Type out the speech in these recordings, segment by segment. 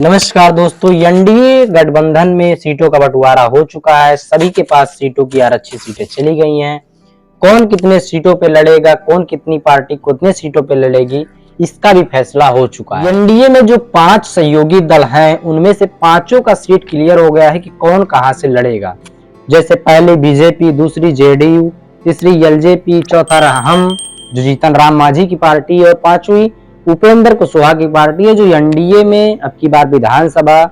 नमस्कार दोस्तों, एनडीए गठबंधन में सीटों का बंटवारा हो चुका है। सभी के पास सीटों की आरक्षित सीटें चली गई हैं। कौन कितने सीटों पे लड़ेगा, कौन कितनी पार्टी कितने सीटों पे लड़ेगी, इसका भी फैसला हो चुका है। एनडीए में जो 5 सहयोगी दल हैं, उनमें से पांचों का सीट क्लियर हो गया है कि कौन कहां से लड़ेगा। जैसे पहले बीजेपी, दूसरी जेडीयू, तीसरी एलजेपी, चौथा हम जो जीतन राम मांझी की पार्टी, और पांचवी उपेंद्र कुशवाहा की पार्टी है, जो एनडीए में अब की बार विधानसभा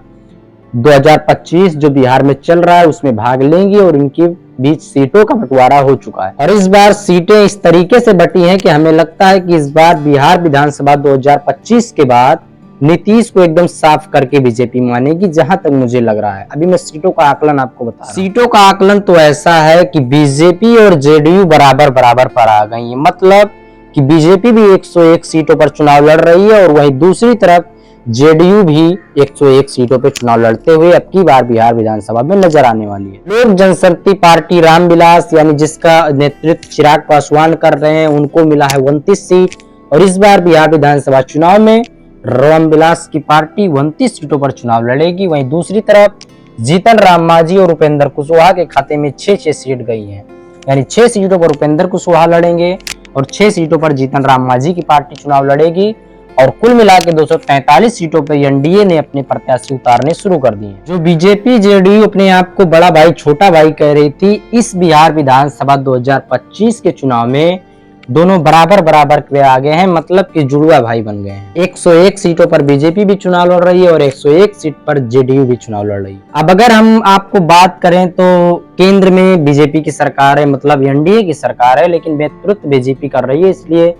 2025 जो बिहार में चल रहा है उसमें भाग लेंगी, और इनके बीच सीटों का बंटवारा हो चुका है। और इस बार सीटें इस तरीके से बटी हैं कि हमें लगता है कि इस बार बिहार विधानसभा 2025 के बाद नीतीश को एकदम साफ करके बीजेपी मानेगी, जहां तक मुझे लग रहा है। अभी मैं सीटों का आकलन आपको बता रहा हूं। सीटों का आकलन तो ऐसा है कि बीजेपी और जेडीयू बराबर बराबर पर आ गई है। मतलब कि बीजेपी भी 101 सीटों पर चुनाव लड़ रही है, और वहीं दूसरी तरफ जेडीयू भी 101 सीटों पर चुनाव लड़ते हुए अब की बार बिहार विधानसभा में नजर आने वाली है। लोक जनशक्ति पार्टी रामविलास यानी जिसका नेतृत्व चिराग पासवान कर रहे हैं, उनको मिला है 29 सीट, और इस बार बिहार विधानसभा चुनाव में रामविलास की पार्टी 29 सीटों पर चुनाव लड़ेगी। वहीं दूसरी तरफ जीतन राम मांझी और उपेंद्र कुशवाहा के खाते में 6 सीट गई है, यानी 6 सीटों पर उपेंद्र कुशवाहा लड़ेंगे और 6 सीटों पर जीतन राम मांझी की पार्टी चुनाव लड़ेगी। और कुल मिला के 243 सीटों पर एनडीए ने अपने प्रत्याशी उतारने शुरू कर दिए। जो बीजेपी जेडीयू अपने आप को बड़ा भाई छोटा भाई कह रही थी, इस बिहार विधानसभा 2025 के चुनाव में दोनों बराबर बराबर पे आ गए हैं, मतलब कि जुड़वा भाई बन गए हैं। 101 सीटों पर बीजेपी भी चुनाव लड़ रही है और 101 सीट पर जेडीयू भी चुनाव लड़ रही है। अब अगर हम आपको बात करें तो केंद्र में बीजेपी की सरकार है, मतलब एनडीए की सरकार है, लेकिन नेतृत्व बीजेपी कर रही है, इसलिए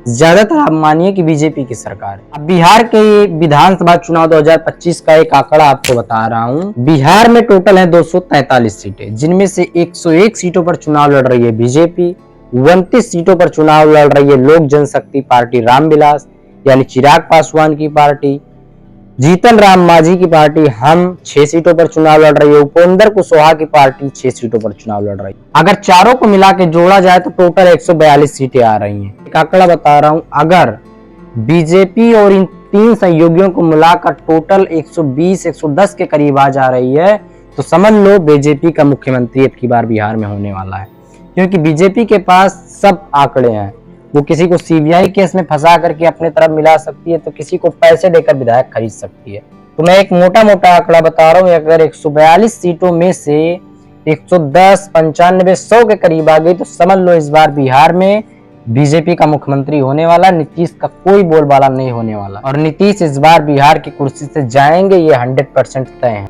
ज्यादातर आप मानिए कि बीजेपी की सरकार है। अब बिहार के विधानसभा चुनाव 2025 का एक आंकड़ा आपको बता रहा हूँ। बिहार में टोटल है 243 सीटें, जिनमें से 101 सीटों पर चुनाव लड़ रही है बीजेपी, 29 सीटों पर चुनाव लड़ रही है लोक जनशक्ति पार्टी रामविलास यानी चिराग पासवान की पार्टी, जीतन राम मांझी की पार्टी हम 6 सीटों पर चुनाव लड़ रही है, उपेंद्र कुशवाहा की पार्टी 6 सीटों पर चुनाव लड़ रही है। अगर चारों को मिला के जोड़ा जाए तो टोटल 142 सीटें आ रही हैं। एक आंकड़ा बता रहा हूं, अगर बीजेपी और इन 3 सहयोगियों को मिलाकर टोटल 120-110 के करीब आ जा रही है, तो समझ लो बीजेपी का मुख्यमंत्री अब की बार बिहार में होने वाला है। क्योंकि बीजेपी के पास सब आंकड़े हैं। वो किसी को सीबीआई केस में फंसा करके अपने तरफ मिला सकती है, तो किसी को पैसे देकर विधायक खरीद सकती है। तो मैं एक मोटा मोटा आंकड़ा बता रहा हूँ, अगर 142 सीटों में से 110, 95, 100 के करीब आ गई, तो समझ लो इस बार बिहार में बीजेपी का मुख्यमंत्री होने वाला, नीतीश का कोई बोलबाला नहीं होने वाला। और नीतीश इस बार बिहार की कुर्सी से जाएंगे, ये 100% तय है।